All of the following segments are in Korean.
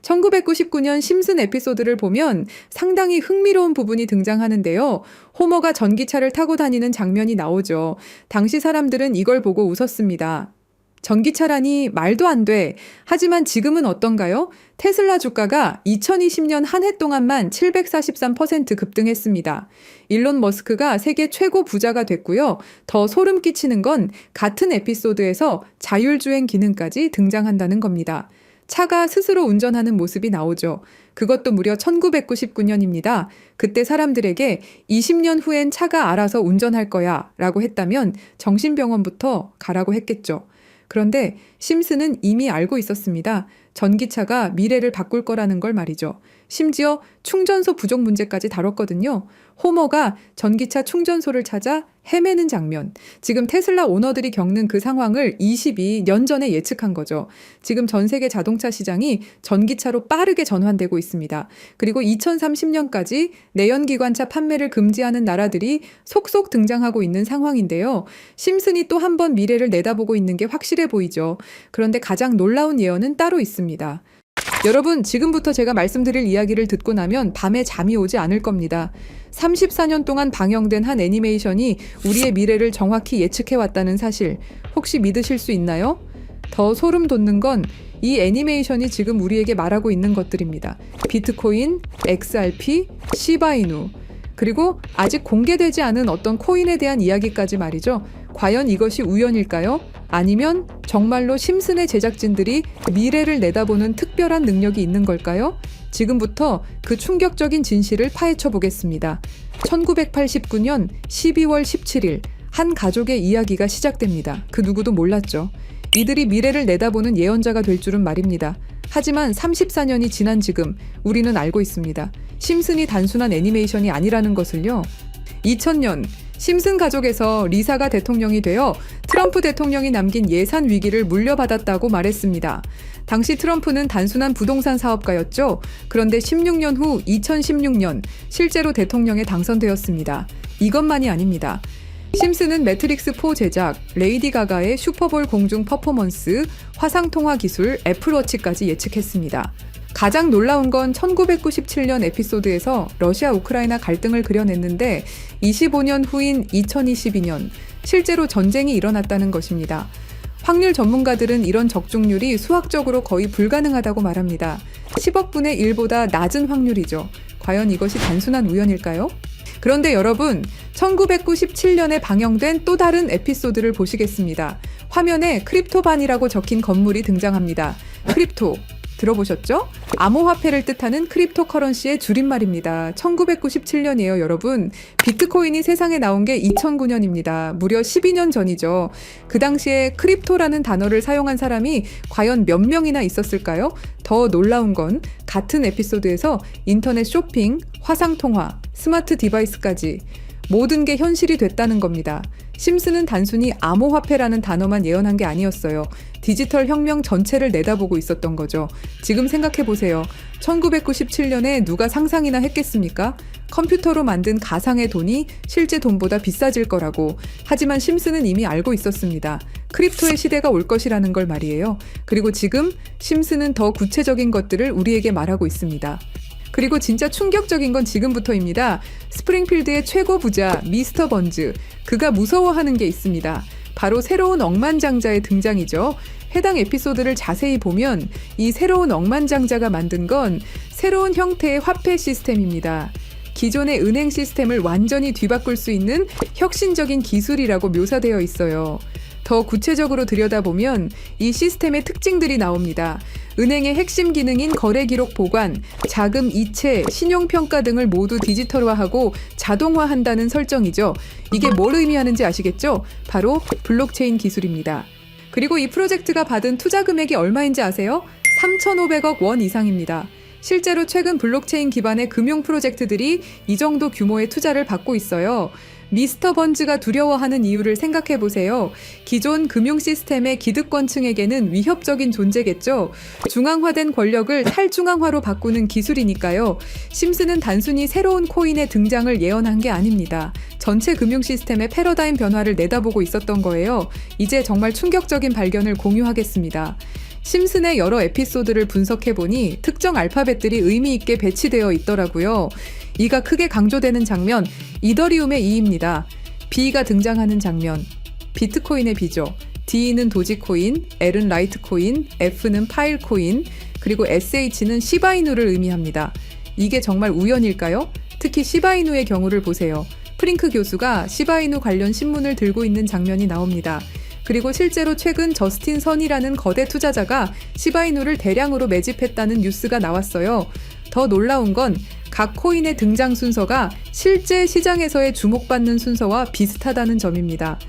1999년 심슨 에피소드를 보면 상당히 흥미로운 부분이 등장하는데요. 호머가 전기차를 타고 다니는 장면이 나오죠. 당시 사람들은 이걸 보고 웃었습니다. 전기차라니 말도 안 돼. 하지만 지금은 어떤가요? 테슬라 주가가 2020년 한 해 동안만 743% 급등했습니다. 일론 머스크가 세계 최고 부자가 됐고요. 더 소름 끼치는 건 같은 에피소드에서 자율주행 기능까지 등장한다는 겁니다. 차가 스스로 운전하는 모습이 나오죠. 그것도 무려 1999년입니다. 그때 사람들에게 20년 후엔 차가 알아서 운전할 거야 라고 했다면 정신병원부터 가라고 했겠죠. 그런데 심슨은 이미 알고 있었습니다. 전기차가 미래를 바꿀 거라는 걸 말이죠. 심지어 충전소 부족 문제까지 다뤘거든요. 호머가 전기차 충전소를 찾아 헤매는 장면. 지금 테슬라 오너들이 겪는 그 상황을 22년 전에 예측한 거죠. 지금 전 세계 자동차 시장이 전기차로 빠르게 전환되고 있습니다. 그리고 2030년까지 내연기관차 판매를 금지하는 나라들이 속속 등장하고 있는 상황인데요. 심슨이 또 한 번 미래를 내다보고 있는 게 확실해 보이죠. 그런데 가장 놀라운 예언은 따로 있습니다. 여러분, 지금부터 제가 말씀드릴 이야기를 듣고 나면 밤에 잠이 오지 않을 겁니다. 34년 동안 방영된 한 애니메이션이 우리의 미래를 정확히 예측해왔다는 사실, 혹시 믿으실 수 있나요? 더 소름 돋는 건 이 애니메이션이 지금 우리에게 말하고 있는 것들입니다. 비트코인, XRP, 시바이누, 그리고 아직 공개되지 않은 어떤 코인에 대한 이야기까지 말이죠. 과연 이것이 우연일까요? 아니면 정말로 심슨의 제작진들이 미래를 내다보는 특별한 능력이 있는 걸까요? 지금부터 그 충격적인 진실을 파헤쳐 보겠습니다. 1989년 12월 17일 한 가족의 이야기가 시작됩니다. 그 누구도 몰랐죠. 이들이 미래를 내다보는 예언자가 될 줄은 말입니다. 하지만 34년이 지난 지금 우리는 알고 있습니다. 심슨이 단순한 애니메이션이 아니라는 것을요. 2000년 심슨 가족에서 리사가 대통령이 되어 트럼프 대통령이 남긴 예산 위기를 물려받았다고 말했습니다. 당시 트럼프는 단순한 부동산 사업가였죠. 그런데 16년 후 2016년 실제로 대통령에 당선되었습니다. 이것만이 아닙니다. 심슨은 매트릭스4 제작, 레이디 가가의 슈퍼볼 공중 퍼포먼스, 화상통화 기술, 애플워치까지 예측했습니다. 가장 놀라운 건 1997년 에피소드에서 러시아 우크라이나 갈등을 그려냈는데 25년 후인 2022년 실제로 전쟁이 일어났다는 것입니다. 확률 전문가들은 이런 적중률이 수학적으로 거의 불가능하다고 말합니다. 10억 분의 1보다 낮은 확률이죠. 과연 이것이 단순한 우연일까요? 그런데 여러분, 1997년에 방영된 또 다른 에피소드를 보시겠습니다. 화면에 크립토반이라고 적힌 건물이 등장합니다. 크립토. 들어보셨죠? 암호화폐를 뜻하는 크립토커런시의 줄임말입니다. 1997년이에요, 여러분. 비트코인이 세상에 나온 게 2009년입니다. 무려 12년 전이죠. 그 당시에 크립토라는 단어를 사용한 사람이 과연 몇 명이나 있었을까요? 더 놀라운 건 같은 에피소드에서 인터넷 쇼핑, 화상통화, 스마트 디바이스까지 모든 게 현실이 됐다는 겁니다. 심슨은 단순히 암호화폐라는 단어만 예언한 게 아니었어요. 디지털 혁명 전체를 내다보고 있었던 거죠. 지금 생각해보세요. 1997년에 누가 상상이나 했겠습니까? 컴퓨터로 만든 가상의 돈이 실제 돈보다 비싸질 거라고. 하지만 심슨은 이미 알고 있었습니다. 크립토의 시대가 올 것이라는 걸 말이에요. 그리고 지금 심슨은 더 구체적인 것들을 우리에게 말하고 있습니다. 그리고 진짜 충격적인 건 지금부터입니다. 스프링필드의 최고 부자 미스터 번즈, 그가 무서워하는 게 있습니다. 바로 새로운 억만장자의 등장이죠. 해당 에피소드를 자세히 보면 이 새로운 억만장자가 만든 건 새로운 형태의 화폐 시스템입니다. 기존의 은행 시스템을 완전히 뒤바꿀 수 있는 혁신적인 기술이라고 묘사되어 있어요. 더 구체적으로 들여다보면 이 시스템의 특징들이 나옵니다. 은행의 핵심 기능인 거래 기록 보관, 자금 이체, 신용평가 등을 모두 디지털화하고 자동화한다는 설정이죠. 이게 뭘 의미하는지 아시겠죠? 바로 블록체인 기술입니다. 그리고 이 프로젝트가 받은 투자 금액이 얼마인지 아세요? 3,500억 원 이상입니다. 실제로 최근 블록체인 기반의 금융 프로젝트들이 이 정도 규모의 투자를 받고 있어요. 미스터 번즈가 두려워하는 이유를 생각해보세요. 기존 금융 시스템의 기득권층에게는 위협적인 존재겠죠. 중앙화된 권력을 탈중앙화로 바꾸는 기술이니까요. 심슨은 단순히 새로운 코인의 등장을 예언한 게 아닙니다. 전체 금융 시스템의 패러다임 변화를 내다보고 있었던 거예요. 이제 정말 충격적인 발견을 공유하겠습니다. 심슨의 여러 에피소드를 분석해보니 특정 알파벳들이 의미 있게 배치되어 있더라고요. 이가 크게 강조되는 장면, 이더리움의 E입니다. B가 등장하는 장면, 비트코인의 B죠. D는 도지코인, L은 라이트코인, F는 파일코인, 그리고 SH는 시바이누를 의미합니다. 이게 정말 우연일까요? 특히 시바이누의 경우를 보세요. 프링크 교수가 시바이누 관련 신문을 들고 있는 장면이 나옵니다. 그리고 실제로 최근 저스틴 선이라는 거대 투자자가 시바이누를 대량으로 매집했다는 뉴스가 나왔어요. 더 놀라운 건 각 코인의 등장 순서가 실제 시장에서의 주목받는 순서와 비슷하다는 점입니다.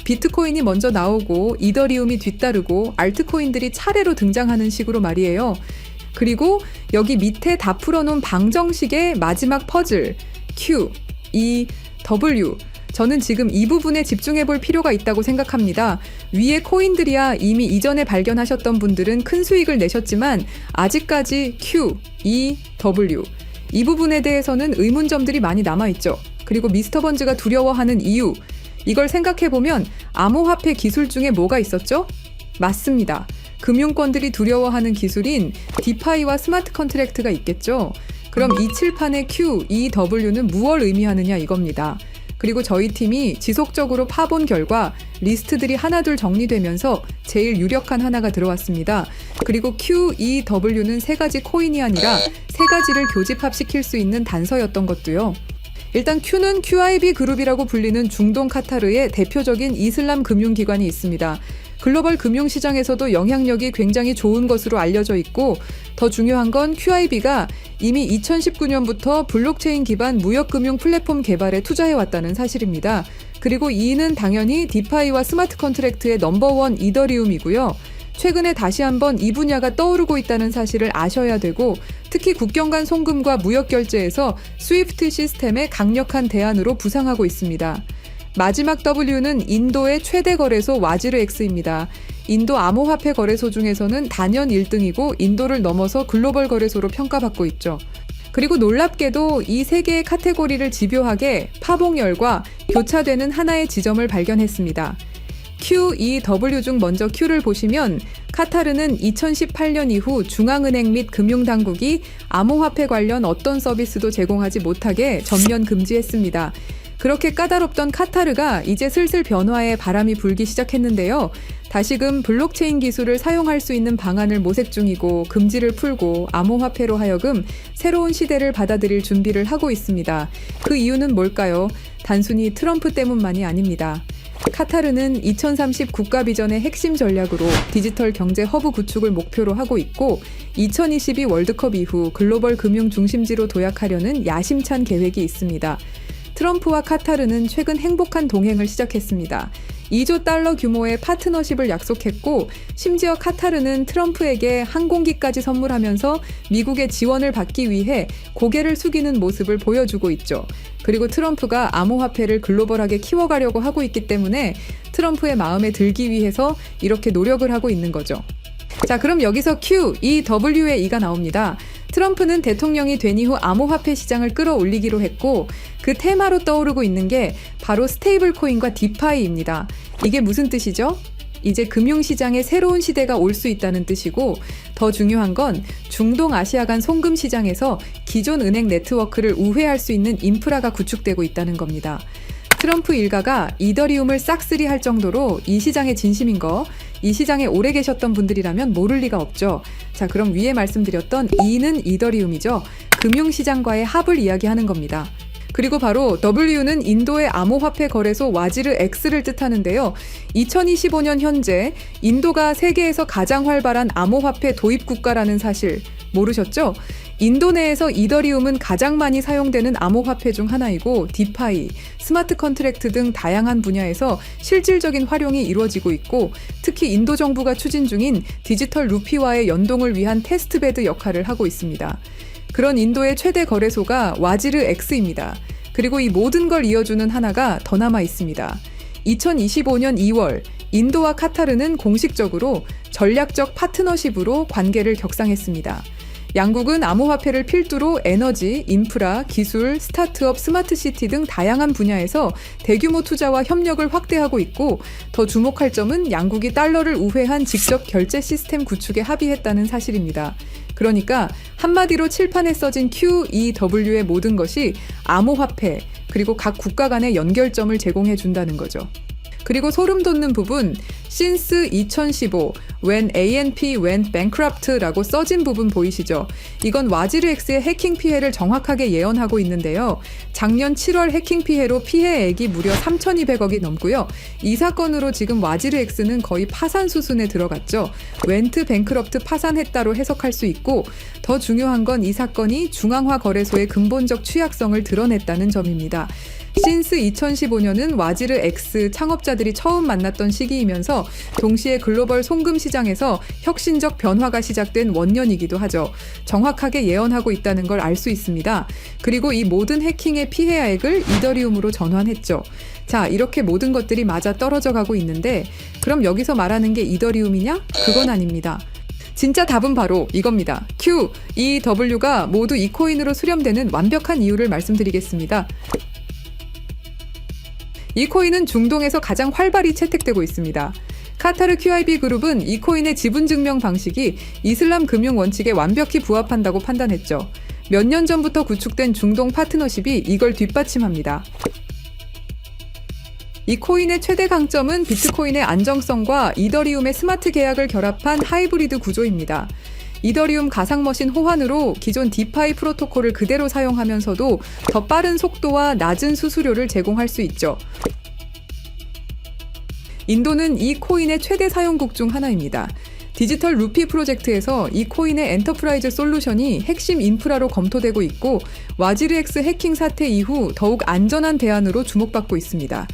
비트코인이 먼저 나오고 이더리움이 뒤따르고 알트코인들이 차례로 등장하는 식으로 말이에요. 그리고 여기 밑에 다 풀어놓은 방정식의 마지막 퍼즐 Q, E, W. 저는 지금 이 부분에 집중해 볼 필요가 있다고 생각합니다. 위에 코인들이야 이미 이전에 발견하셨던 분들은 큰 수익을 내셨지만 아직까지 Q, E, W. 이 부분에 대해서는 의문점들이 많이 남아있죠. 그리고 미스터 번즈가 두려워하는 이유. 이걸 생각해보면 암호화폐 기술 중에 뭐가 있었죠? 맞습니다. 금융권들이 두려워하는 기술인 디파이와 스마트 컨트랙트가 있겠죠. 그럼 이 칠판의 Q, E, W는 무엇을 의미하느냐 이겁니다. 그리고 저희 팀이 지속적으로 파본 결과 리스트들이 하나둘 정리되면서 제일 유력한 하나가 들어왔습니다. 그리고 Q, E, W는 세 가지 코인이 아니라 세 가지를 교집합시킬 수 있는 단서였던 것도요. 일단 Q는 QIB 그룹이라고 불리는 중동 카타르의 대표적인 이슬람 금융기관이 있습니다. 글로벌 금융시장에서도 영향력이 굉장히 좋은 것으로 알려져 있고 더 중요한 건 QIB가 이미 2019년부터 블록체인 기반 무역금융 플랫폼 개발에 투자해왔다는 사실입니다. 그리고 E는 당연히 디파이와 스마트 컨트랙트의 넘버원 이더리움이고요. 최근에 다시 한번 이 분야가 떠오르고 있다는 사실을 아셔야 되고 특히 국경 간 송금과 무역 결제에서 스위프트 시스템의 강력한 대안으로 부상하고 있습니다. 마지막 W는 인도의 최대 거래소 와지르X입니다. 인도 암호화폐 거래소 중에서는 단연 1등이고 인도를 넘어서 글로벌 거래소로 평가받고 있죠. 그리고 놀랍게도 이 세 개의 카테고리를 집요하게 파봉열과 교차되는 하나의 지점을 발견했습니다. Q, E, W 중 먼저 Q를 보시면 카타르는 2018년 이후 중앙은행 및 금융당국이 암호화폐 관련 어떤 서비스도 제공하지 못하게 전면 금지했습니다. 그렇게 까다롭던 카타르가 이제 슬슬 변화의 바람이 불기 시작했는데요. 다시금 블록체인 기술을 사용할 수 있는 방안을 모색 중이고 금지를 풀고 암호화폐로 하여금 새로운 시대를 받아들일 준비를 하고 있습니다. 그 이유는 뭘까요? 단순히 트럼프 때문만이 아닙니다. 카타르는 2030 국가 비전의 핵심 전략으로 디지털 경제 허브 구축을 목표로 하고 있고 2022 월드컵 이후 글로벌 금융 중심지로 도약하려는 야심찬 계획이 있습니다. 트럼프와 카타르는 최근 행복한 동행을 시작했습니다. 2조 달러 규모의 파트너십을 약속했고 심지어 카타르는 트럼프에게 항공기까지 선물하면서 미국의 지원을 받기 위해 고개를 숙이는 모습을 보여주고 있죠. 그리고 트럼프가 암호화폐를 글로벌하게 키워가려고 하고 있기 때문에 트럼프의 마음에 들기 위해서 이렇게 노력을 하고 있는 거죠. 자, 그럼 여기서 Q, E, W의 E가 나옵니다. 트럼프는 대통령이 된 이후 암호화폐 시장을 끌어올리기로 했고 그 테마로 떠오르고 있는 게 바로 스테이블 코인과 디파이입니다. 이게 무슨 뜻이죠? 이제 금융시장에 새로운 시대가 올 수 있다는 뜻이고 더 중요한 건 중동 아시아 간 송금 시장에서 기존 은행 네트워크를 우회할 수 있는 인프라가 구축되고 있다는 겁니다. 트럼프 일가가 이더리움을 싹쓸이 할 정도로 이 시장에 진심인 거, 이 시장에 오래 계셨던 분들이라면 모를 리가 없죠. 자, 그럼 위에 말씀드렸던 E는 이더리움이죠. 금융시장과의 합을 이야기하는 겁니다. 그리고 바로 W는 인도의 암호화폐 거래소 와지르X를 뜻하는데요. 2025년 현재 인도가 세계에서 가장 활발한 암호화폐 도입 국가라는 사실 모르셨죠? 인도 내에서 이더리움은 가장 많이 사용되는 암호화폐 중 하나이고 디파이, 스마트 컨트랙트 등 다양한 분야에서 실질적인 활용이 이루어지고 있고 특히 인도 정부가 추진 중인 디지털 루피와의 연동을 위한 테스트베드 역할을 하고 있습니다. 그런 인도의 최대 거래소가 와지르X입니다. 그리고 이 모든 걸 이어주는 하나가 더 남아 있습니다. 2025년 2월 인도와 카타르는 공식적으로 전략적 파트너십으로 관계를 격상했습니다. 양국은 암호화폐를 필두로 에너지, 인프라, 기술, 스타트업, 스마트시티 등 다양한 분야에서 대규모 투자와 협력을 확대하고 있고, 더 주목할 점은 양국이 달러를 우회한 직접 결제 시스템 구축에 합의했다는 사실입니다. 그러니까 한마디로 칠판에 써진 QEW의 모든 것이 암호화폐, 그리고 각 국가 간의 연결점을 제공해 준다는 거죠. 그리고 소름 돋는 부분, since 2015, when ANP went bankrupt라고 써진 부분 보이시죠? 이건 와지르엑스의 해킹 피해를 정확하게 예언하고 있는데요. 작년 7월 해킹 피해로 피해액이 무려 3,200억이 넘고요. 이 사건으로 지금 와지르엑스는 거의 파산 수순에 들어갔죠. went bankrupt 파산했다로 해석할 수 있고, 더 중요한 건 이 사건이 중앙화 거래소의 근본적 취약성을 드러냈다는 점입니다. since 2015년은 와지르 X 창업자들이 처음 만났던 시기이면서 동시에 글로벌 송금 시장에서 혁신적 변화가 시작된 원년이기도 하죠. 정확하게 예언하고 있다는 걸 알 수 있습니다. 그리고 이 모든 해킹의 피해액을 이더리움으로 전환했죠. 자, 이렇게 모든 것들이 맞아 떨어져 가고 있는데, 그럼 여기서 말하는 게 이더리움이냐? 그건 아닙니다. 진짜 답은 바로 이겁니다. Q, E, W가 모두 이 코인으로 수렴되는 완벽한 이유를 말씀드리겠습니다. 이 코인은 중동에서 가장 활발히 채택되고 있습니다. 카타르 QIB 그룹은 이 코인의 지분 증명 방식이 이슬람 금융 원칙에 완벽히 부합한다고 판단했죠. 몇 년 전부터 구축된 중동 파트너십이 이걸 뒷받침합니다. 이 코인의 최대 강점은 비트코인의 안정성과 이더리움의 스마트 계약을 결합한 하이브리드 구조입니다. 이더리움 가상머신 호환으로 기존 디파이 프로토콜을 그대로 사용하면서도 더 빠른 속도와 낮은 수수료를 제공할 수 있죠. 인도는 이 코인의 최대 사용국 중 하나입니다. 디지털 루피 프로젝트에서 이 코인의 엔터프라이즈 솔루션이 핵심 인프라로 검토되고 있고, 와지르엑스 해킹 사태 이후 더욱 안전한 대안으로 주목받고 있습니다.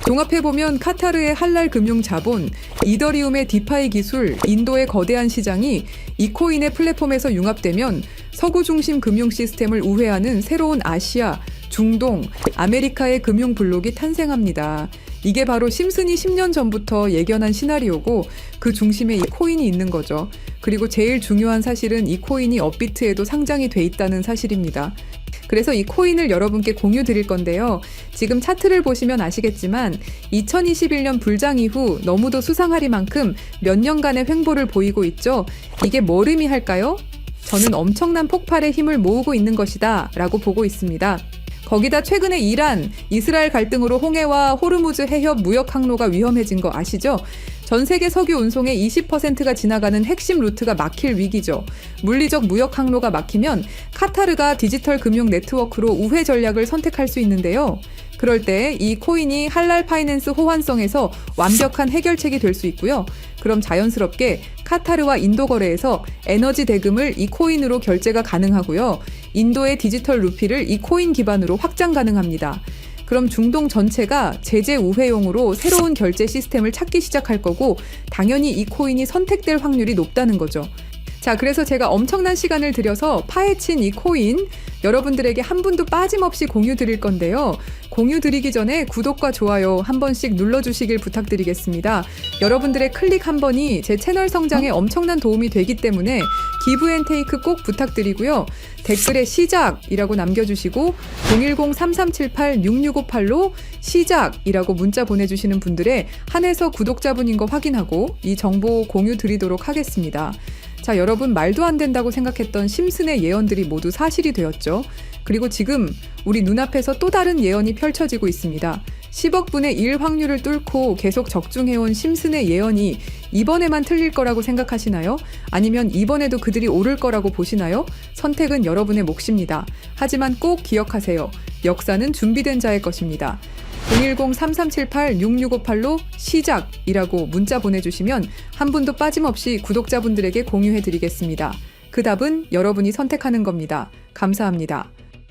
종합해보면 카타르의 할랄 금융 자본, 이더리움의 디파이 기술, 인도의 거대한 시장이 이 코인의 플랫폼에서 융합되면 서구 중심 금융 시스템을 우회하는 새로운 아시아, 중동, 아메리카의 금융 블록이 탄생합니다. 이게 바로 심슨이 10년 전부터 예견한 시나리오고, 그 중심에 이 코인이 있는 거죠. 그리고 제일 중요한 사실은 이 코인이 업비트에도 상장이 돼 있다는 사실입니다. 그래서 이 코인을 여러분께 공유 드릴 건데요. 지금 차트를 보시면 아시겠지만 2021년 불장 이후 너무도 수상하리만큼 몇 년간의 횡보를 보이고 있죠. 이게 뭘 의미할까요? 저는 엄청난 폭발의 힘을 모으고 있는 것이다 라고 보고 있습니다. 거기다 최근에 이란, 이스라엘 갈등으로 홍해와 호르무즈 해협 무역 항로가 위험해진 거 아시죠? 전 세계 석유 운송의 20%가 지나가는 핵심 루트가 막힐 위기죠. 물리적 무역 항로가 막히면 카타르가 디지털 금융 네트워크로 우회 전략을 선택할 수 있는데요. 그럴 때 이 코인이 할랄 파이낸스 호환성에서 완벽한 해결책이 될 수 있고요. 그럼 자연스럽게 카타르와 인도 거래에서 에너지 대금을 이 코인으로 결제가 가능하고요. 인도의 디지털 루피를 이 코인 기반으로 확장 가능합니다. 그럼 중동 전체가 제재 우회용으로 새로운 결제 시스템을 찾기 시작할 거고, 당연히 이 코인이 선택될 확률이 높다는 거죠. 자, 그래서 제가 엄청난 시간을 들여서 파헤친 이 코인, 여러분들에게 한 분도 빠짐없이 공유 드릴 건데요. 공유 드리기 전에 구독과 좋아요 한 번씩 눌러주시길 부탁드리겠습니다. 여러분들의 클릭 한 번이 제 채널 성장에 엄청난 도움이 되기 때문에 기브앤테이크 꼭 부탁드리고요. 댓글에 시작이라고 남겨주시고 010-3378-6658로 시작이라고 문자 보내주시는 분들의 한해서 구독자분인 거 확인하고 이 정보 공유 드리도록 하겠습니다. 자, 여러분, 말도 안 된다고 생각했던 심슨의 예언들이 모두 사실이 되었죠. 그리고 지금 우리 눈앞에서 또 다른 예언이 펼쳐지고 있습니다. 10억 분의 1 확률을 뚫고 계속 적중해온 심슨의 예언이 이번에만 틀릴 거라고 생각하시나요? 아니면 이번에도 그들이 오를 거라고 보시나요? 선택은 여러분의 몫입니다. 하지만 꼭 기억하세요. 역사는 준비된 자의 것입니다. 010-3378-6658로 시작이라고 문자 보내주시면 한 분도 빠짐없이 구독자분들에게 공유해드리겠습니다. 그 답은 여러분이 선택하는 겁니다. 감사합니다.